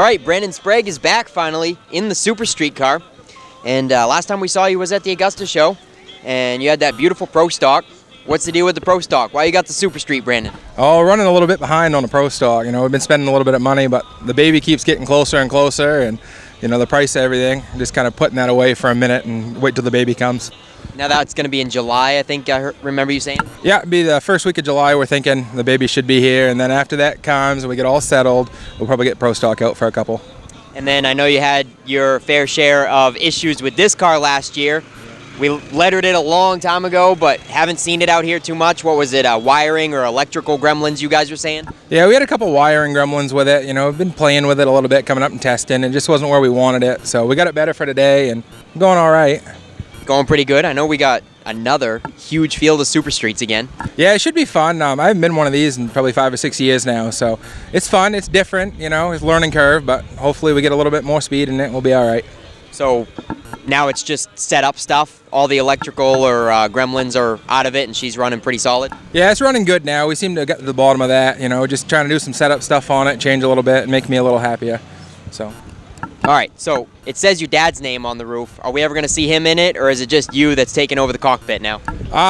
right, Brandon Sprague is back finally in the Super Street car. And last time we saw you was at the Augusta show, and you had that beautiful Pro Stock. What's the deal with the Pro Stock? Why you got the Super Street, Brandon? Oh, running a little bit behind on the Pro Stock. You know, we've been spending a little bit of money, but the baby keeps getting closer and closer, and you know, the price of everything. Just kind of putting that away for a minute and wait till the baby comes. Now that's going to be in July, I think I remember you saying? Yeah, it'll be the first week of July. We're thinking the baby should be here, and then after that comes and we get all settled, we'll probably get Pro Stock out for a couple. And then I know you had your fair share of issues with this car last year. We lettered it a long time ago, but haven't seen it out here too much. What was it, wiring or electrical gremlins you guys were saying? Yeah, we had a couple wiring gremlins with it. You know, we've been playing with it a little bit, coming up and testing. It just wasn't where we wanted it, so we got it better for today, and going all right. Going pretty good. I know we got another huge field of Super Streets again. Yeah, it should be fun. I haven't been one of these in probably 5 or 6 years now, so it's fun. It's different, you know, it's a learning curve, but hopefully we get a little bit more speed in it and we'll be all right. So now it's just set up stuff. All the electrical or gremlins are out of it, and she's running pretty solid. Yeah, it's running good now. We seem to get to the bottom of that, you know, just trying to do some setup stuff on it, change a little bit, and make me a little happier. So. All right, so it says your dad's name on the roof. Are we ever going to see him in it, or is it just you that's taking over the cockpit now?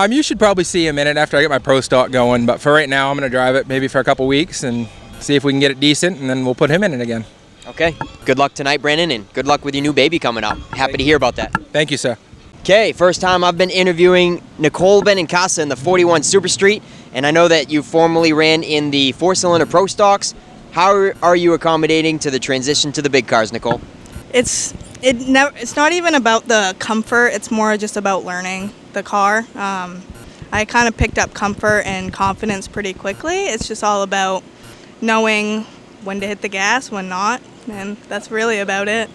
You should probably see him in it after I get my Pro Stock going, but for right now I'm going to drive it maybe for a couple weeks and see if we can get it decent, and then we'll put him in it again. Okay, good luck tonight, Brandon, and good luck with your new baby coming up. Happy to hear about that. Thank you, sir. Okay, first time I've been interviewing Nicole Benincasa in the 41 Super Street, and I know that you formerly ran in the 4-cylinder Pro Stocks. How are you accommodating to the transition to the big cars, Nicole? It's not even about the comfort. It's more just about learning the car. I kind of picked up comfort and confidence pretty quickly. It's just all about knowing when to hit the gas, when not, and that's really about it.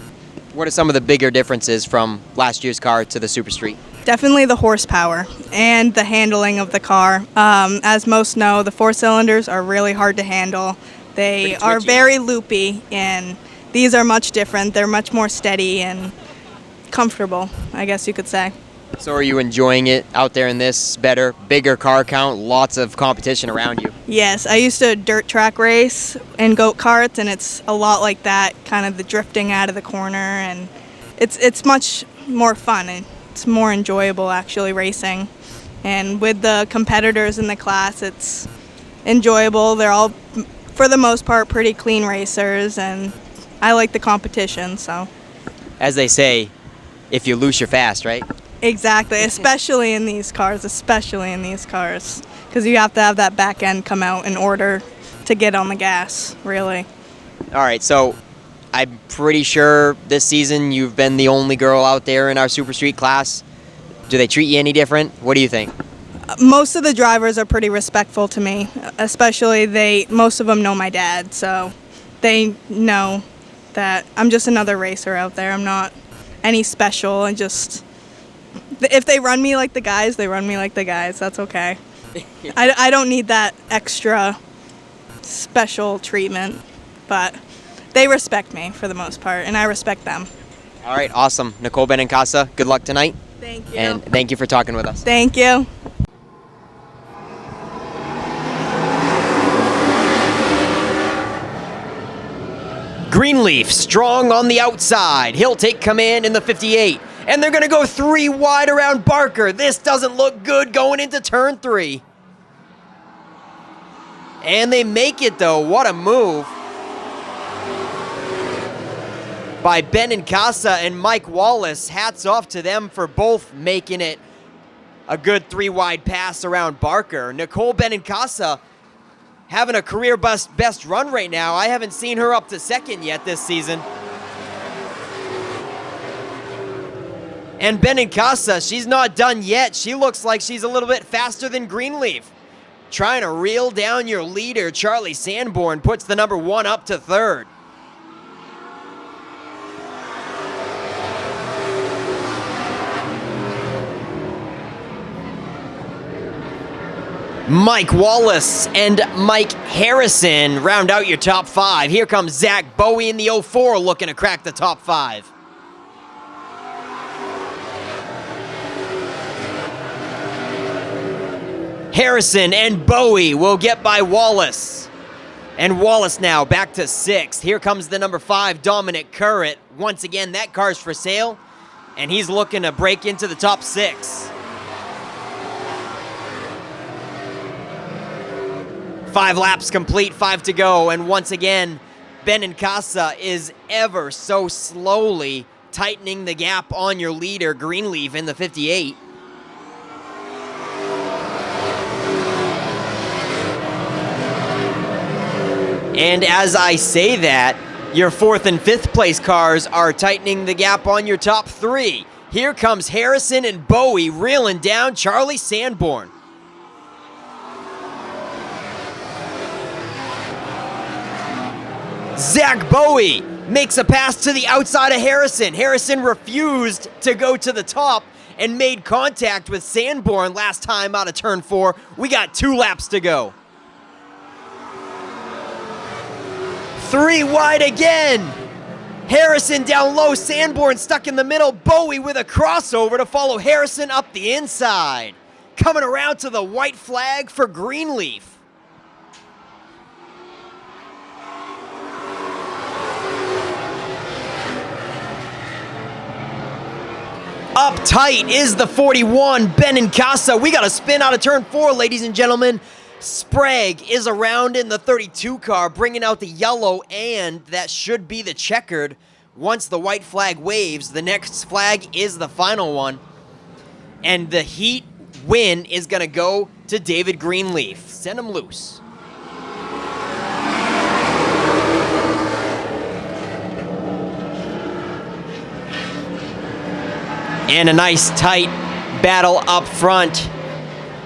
What are some of the bigger differences from last year's car to the Super Street? Definitely the horsepower and the handling of the car. As most know, the 4-cylinders are really hard to handle. They are very loopy, and these are much different. They're much more steady and comfortable, I guess you could say. So are you enjoying it out there in this better, bigger car count, lots of competition around you? Yes, I used to dirt track race in goat karts, and it's a lot like that, kind of the drifting out of the corner, and it's much more fun, and it's more enjoyable actually racing. And with the competitors in the class, it's enjoyable. They're all, for the most part, pretty clean racers, and I like the competition, so. As they say, if you lose, you're fast, right? Exactly, especially in these cars, because you have to have that back end come out in order to get on the gas, really. All right, so I'm pretty sure this season you've been the only girl out there in our Super Street class. Do they treat you any different? What do you think? Most of the drivers are pretty respectful to me, especially most of them know my dad, so they know that I'm just another racer out there. I'm not any special, and just if they run me like the guys, they run me like the guys. That's okay. I don't need that extra special treatment, but they respect me for the most part, and I respect them. All right, awesome. Nicole Benincasa, good luck tonight. Thank you. And thank you for talking with us. Thank you. Greenleaf strong on the outside. He'll take command in the 58. And they're going to go 3 wide around Barker. This doesn't look good going into turn 3. And they make it, though. What a move by Benincasa and Mike Wallace. Hats off to them for both making it a good 3-wide pass around Barker. Nicole Benincasa having a career best run right now. I haven't seen her up to second yet this season. And Benincasa, she's not done yet. She looks like she's a little bit faster than Greenleaf. Trying to reel down your leader, Charlie Sanborn, puts the number 1 up to third. Mike Wallace and Mike Harrison round out your top 5. Here comes Zach Bowie in the 04 looking to crack the top 5. Harrison and Bowie will get by Wallace. And Wallace now back to 6th. Here comes the number 5, Dominic Currett. Once again, that car's for sale, and he's looking to break into the top 6. 5 laps complete, 5 to go, and once again, Benincasa is ever so slowly tightening the gap on your leader, Greenleaf, in the 58. And as I say that, your 4th and 5th place cars are tightening the gap on your top 3. Here comes Harrison and Bowie reeling down Charlie Sanborn. Zach Bowie makes a pass to the outside of Harrison. Harrison refused to go to the top and made contact with Sanborn last time out of turn 4. We got 2 laps to go. 3 wide again. Harrison down low, Sanborn stuck in the middle, Bowie with a crossover to follow Harrison up the inside. Coming around to the white flag for Greenleaf. Up tight is the 41, Benincasa. We got a spin out of turn 4, ladies and gentlemen. Sprague is around in the 32 car, bringing out the yellow, and that should be the checkered. Once the white flag waves, the next flag is the final one. And the heat win is going to go to David Greenleaf. Send him loose. And a nice tight battle up front.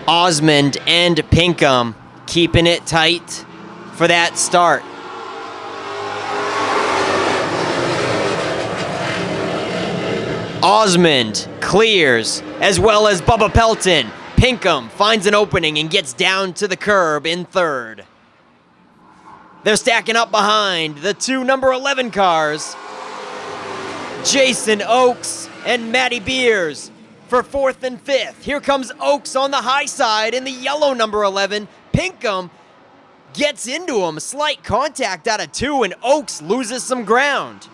Osmond and Pinkham keeping it tight for that start. Osmond clears, as well as Bubba Pelton. Pinkham finds an opening and gets down to the curb in 3rd. They're stacking up behind the 2 number 11 cars. Jason Oakes and Matty Beers for 4th and 5th. Here comes Oakes on the high side in the yellow number 11. Pinkham gets into him. Slight contact out of 2, and Oakes loses some ground.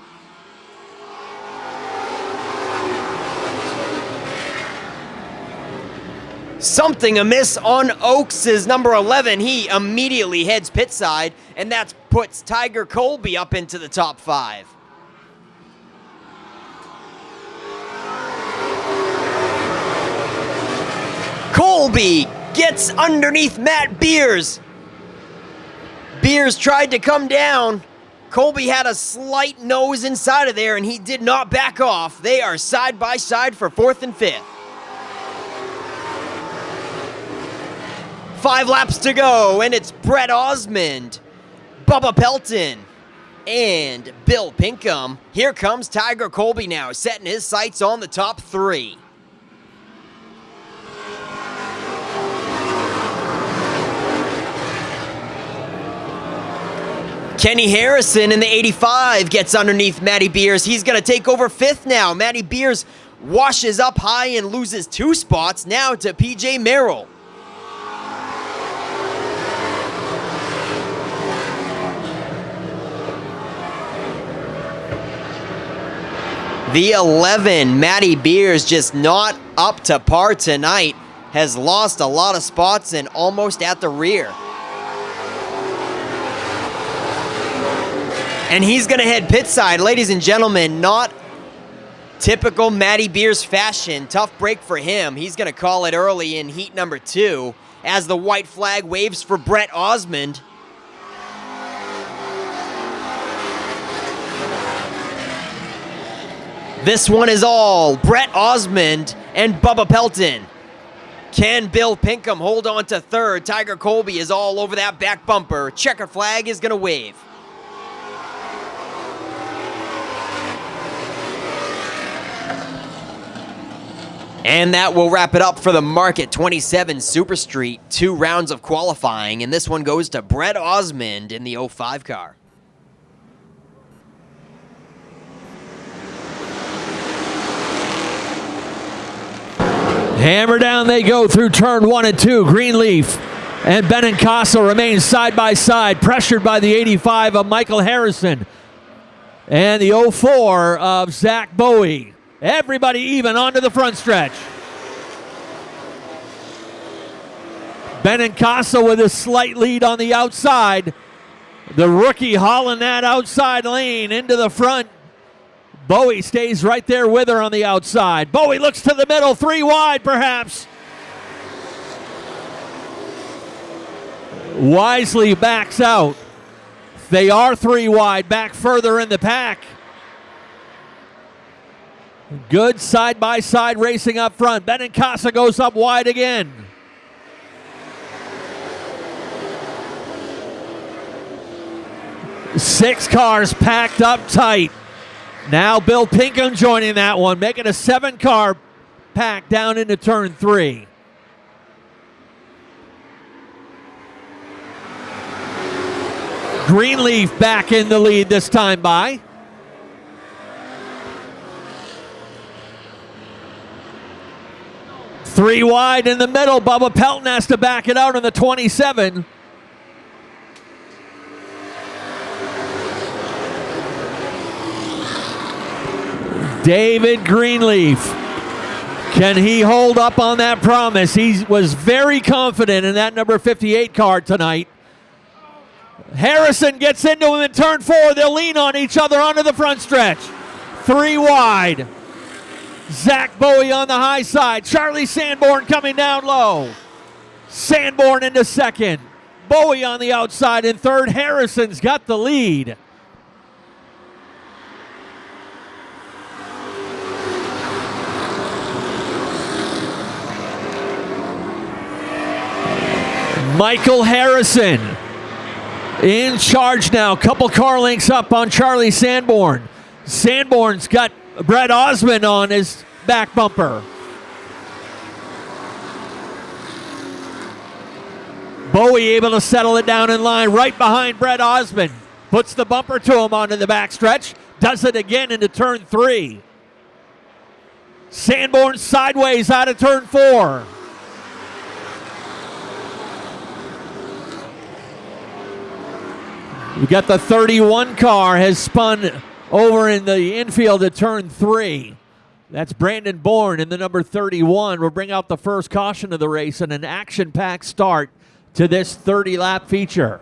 Something amiss on Oakes' number 11. He immediately heads pit side, and that puts Tiger Colby up into the top 5. Colby gets underneath Matt Beers. Beers tried to come down. Colby had a slight nose inside of there, and he did not back off. They are side by side for 4th and 5th. 5 laps to go, and it's Brett Osmond, Bubba Pelton, and Bill Pinkham. Here comes Tiger Colby now, setting his sights on the top 3. Kenny Harrison in the 85 gets underneath Matty Beers. He's going to take over 5th now. Matty Beers washes up high and loses 2 spots now to PJ Merrill. The 11, Matty Beers, just not up to par tonight. Has lost a lot of spots and almost at the rear. And he's going to head pit side. Ladies and gentlemen, not typical Matty Beers fashion. Tough break for him. He's going to call it early in heat number 2 as the white flag waves for Brett Osmond. This one is all Brett Osmond and Bubba Pelton. Can Bill Pinkham hold on to 3rd? Tiger Colby is all over that back bumper. Checker flag is going to wave. And that will wrap it up for the Market 27 Super Street. 2 rounds of qualifying, and this one goes to Brett Osmond in the 05 car. Hammer down they go through turn 1 and 2. Greenleaf And Benincasa remains side by side, pressured by the 85 of Michael Harrison and the 04 of Zach Bowie. Everybody even onto the front stretch. Benincasa with a slight lead on the outside. The rookie hauling that outside lane into the front. Bowie stays right there with her on the outside. Bowie looks to the middle, 3 wide perhaps. Wisely backs out. They are 3 wide, back further in the pack. Good side-by-side racing up front. Benincasa goes up wide again. Six cars packed up tight. Now Bill Pinkham joining that one, making a 7-car pack down into turn 3. Greenleaf back in the lead this time by. Three wide in the middle. Bubba Pelton has to back it out on the 27. David Greenleaf. Can he hold up on that promise? He was very confident in that number 58 car tonight. Harrison gets into him in turn 4. They'll lean on each other onto the front stretch. 3 wide. Zach Bowie on the high side. Charlie Sanborn coming down low. Sanborn into second. Bowie on the outside in third. Harrison's got the lead. Michael Harrison in charge now. Couple car links up on Charlie Sanborn. Sanborn's got Brett Osmond on his back bumper. Bowie able to settle it down in line right behind Brett Osmond. Puts the bumper to him onto the back stretch. Does it again into turn 3. Sanborn sideways out of turn 4. We got the 31 car has spun over in the infield at turn 3. That's Brandon Bourne in the number 31. We'll bring out the first caution of the race and an action-packed start to this 30-lap feature.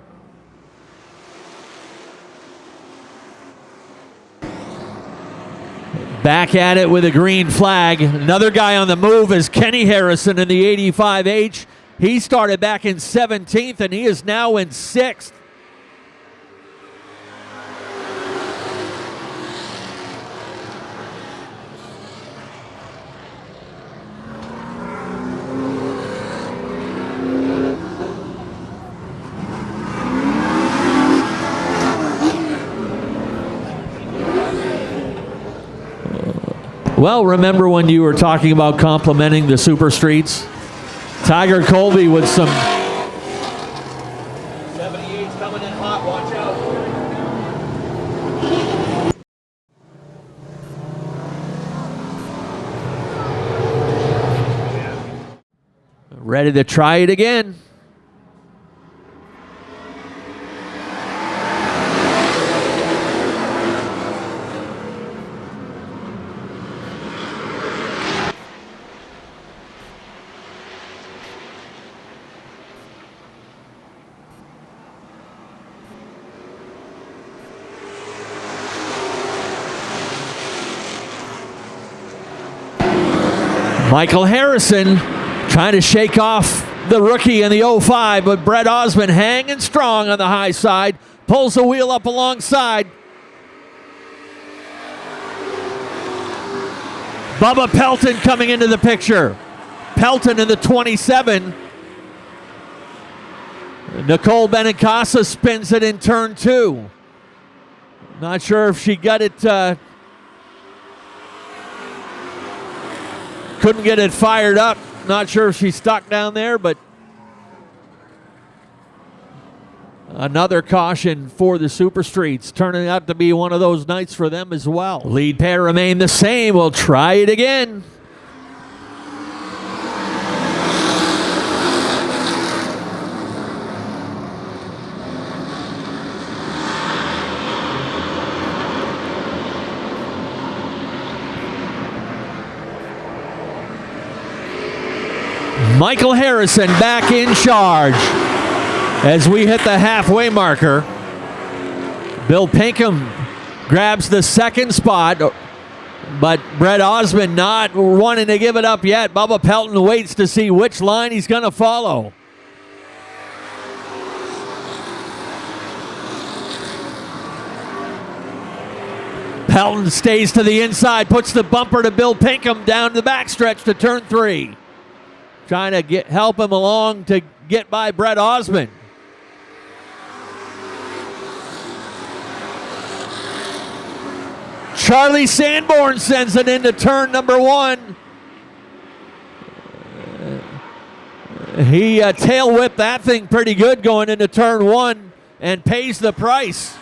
Back at it with a green flag. Another guy on the move is Kenny Harrison in the 85H. He started back in 17th and he is now in 6th. Well, remember when you were talking about complimenting the super streets? Tiger Colby with some 78s coming in hot, watch out. Ready to try it again. Michael Harrison trying to shake off the rookie in the 05, but Brett Osmond hanging strong on the high side, pulls the wheel up alongside. Bubba Pelton coming into the picture. Pelton in the 27. Nicole Benincasa spins it in turn 2. Not sure if she got it, couldn't get it fired up. Not sure if she's stuck down there, but another caution for the Super Streets. Turning out to be one of those nights for them as well. Lead pair remain the same. We'll try it again. Michael Harrison back in charge as we hit the halfway marker. Bill Pinkham grabs the second spot, but Brett Osmond not wanting to give it up yet. Bubba Pelton waits to see which line he's going to follow. Pelton stays to the inside, puts the bumper to Bill Pinkham down the backstretch to turn 3. Trying to help him along to get by Brett Osmond. Charlie Sanborn sends it into turn number 1. He tail whipped that thing pretty good going into turn 1 and pays the price.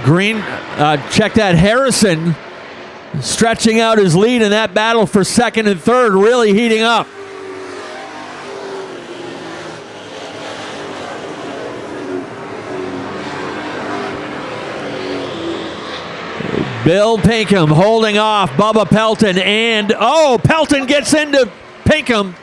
Green, check that. Harrison stretching out his lead in that battle for second and third, really heating up. Bill Pinkham holding off Bubba Pelton, and Pelton gets into Pinkham.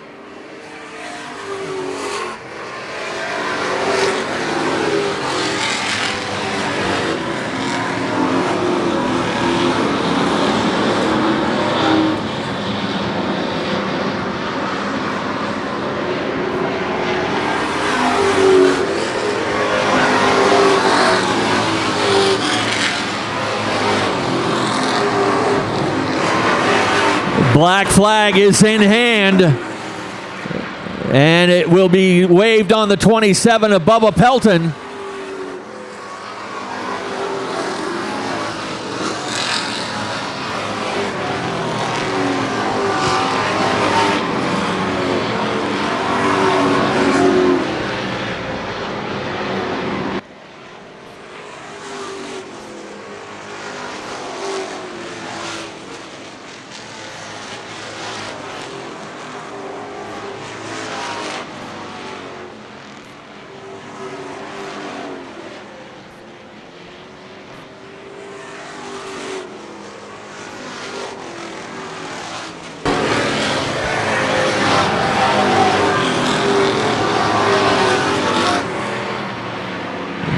Black flag is in hand, and it will be waved on the 27 of Bubba Pelton.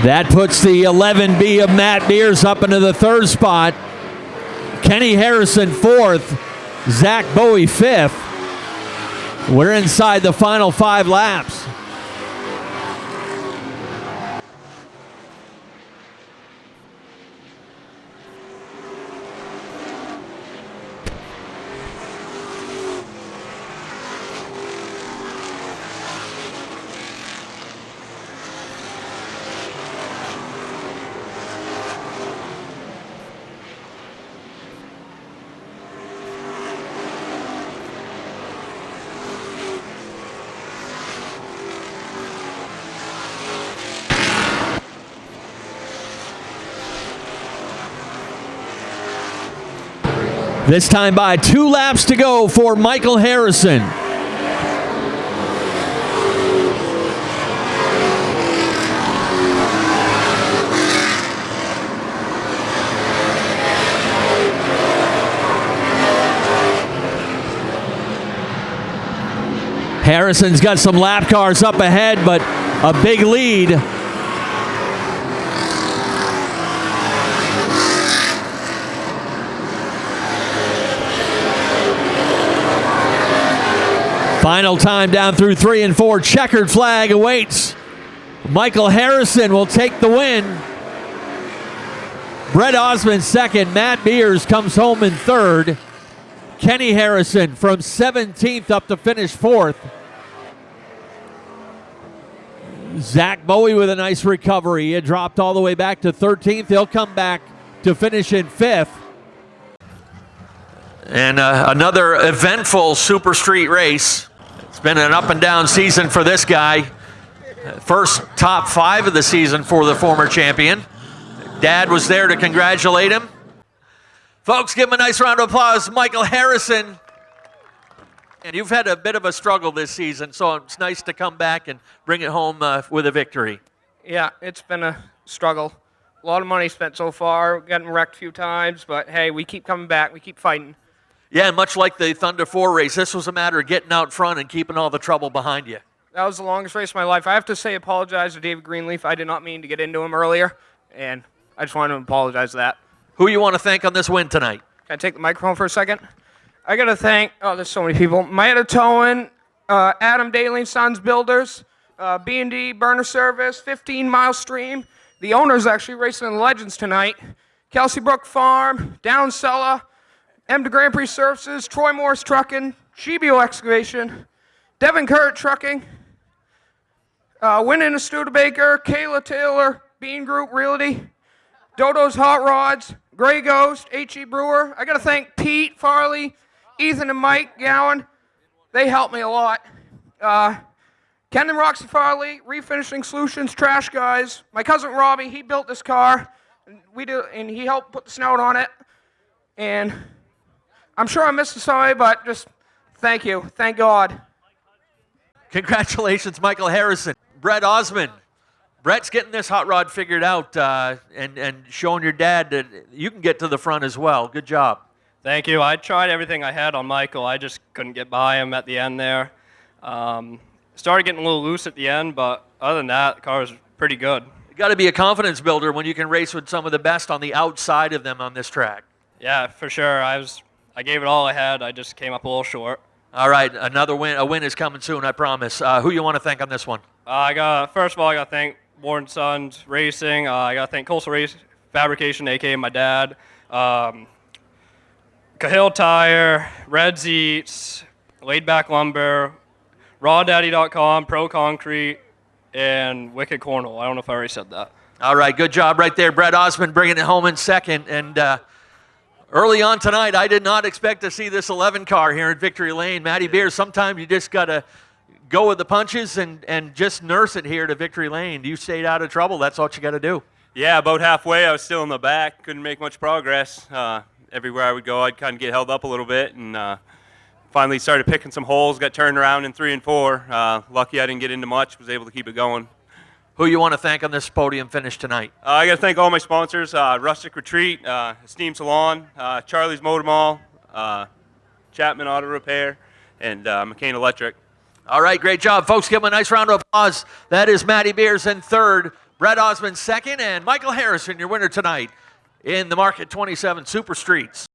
That puts the 11B of Matt Beers up into the third spot. Kenny Harrison fourth. Zach Bowie fifth. We're inside the final 5 laps. This time by 2 laps to go for Michael Harrison. Harrison's got some lap cars up ahead, but a big lead. Final time down through 3 and 4. Checkered flag awaits. Michael Harrison will take the win. Brett Osmond second. Matt Beers comes home in third. Kenny Harrison from 17th up to finish 4th. Zach Bowie with a nice recovery. He had dropped all the way back to 13th. He'll come back to finish in 5th. And another eventful Super Street race. It's been an up and down season for this guy. First top 5 of the season for the former champion. Dad was there to congratulate him. Folks, give him a nice round of applause. Michael Harrison. And you've had a bit of a struggle this season, so it's nice to come back and bring it home with a victory. Yeah, it's been a struggle, A lot of money spent so far, getting wrecked a few times, but hey, we keep coming back. We keep fighting. Yeah, and much like the Thunder 4 race, this was a matter of getting out front and keeping all the trouble behind you. That was the longest race of my life. I have to say apologize to David Greenleaf. I did not mean to get into him earlier, and I just wanted to apologize for that. Who you want to thank on this win tonight? Can I take the microphone for a second? I got to thank, there's so many people. Maeda Towen, Adam Daly Sons Builders, B&D Burner Service, 15 Mile Stream. The owner's actually racing in the Legends tonight. Kelsey Brook Farm, Down Cellar, M. Grand Prix Services, Troy Morris Trucking, Shebio Excavation, Devin Kurt Trucking, Winnin' Studebaker, Kayla Taylor, Bean Group Realty, Dodo's Hot Rods, Grey Ghost, H.E. Brewer. I got to thank Pete Farley, Ethan and Mike Gowan. They helped me a lot. Ken and Roxy Farley, Refinishing Solutions, Trash Guys. My cousin Robbie, he built this car, and he helped put the snout on it. And I'm sure I missed somebody, but just thank you. Thank God. Congratulations, Michael Harrison. Brett Osmond. Brett's getting this hot rod figured out and showing your dad that you can get to the front as well. Good job. Thank you. I tried everything I had on Michael. I just couldn't get by him at the end there. Started getting a little loose at the end, but other than that, the car was pretty good. You got to be a confidence builder when you can race with some of the best on the outside of them on this track. Yeah, for sure. I gave it all I had. I just came up a little short. All right, another win. A win is coming soon, I promise. Who you want to thank on this one? First of all, I got to thank Warren Sons Racing. I got to thank Coastal Race Fabrication, a.k.a. my dad. Cahill Tire, Red's Eats, Laid Back Lumber, RawDaddy.com, Pro Concrete, and Wicked Cornwall. I don't know if I already said that. All right, good job right there. Brett Osmond bringing it home in second. And early on tonight, I did not expect to see this 11 car here in Victory Lane. Matty Beers, sometimes you just got to go with the punches and just nurse it here to Victory Lane. You stayed out of trouble. That's what you got to do. Yeah, about halfway, I was still in the back. Couldn't make much progress. Everywhere I would go, I'd kind of get held up a little bit, and finally started picking some holes, got turned around in 3 and 4. Lucky I didn't get into much, was able to keep it going. Who you want to thank on this podium finish tonight? I got to thank all my sponsors, Rustic Retreat, Esteem Salon, Charlie's Motor Mall, Chapman Auto Repair, and McCain Electric. All right, great job, folks. Give him a nice round of applause. That is Matty Beers in third, Brett Osmond second, and Michael Harrison, your winner tonight in the Market 27 Super Streets.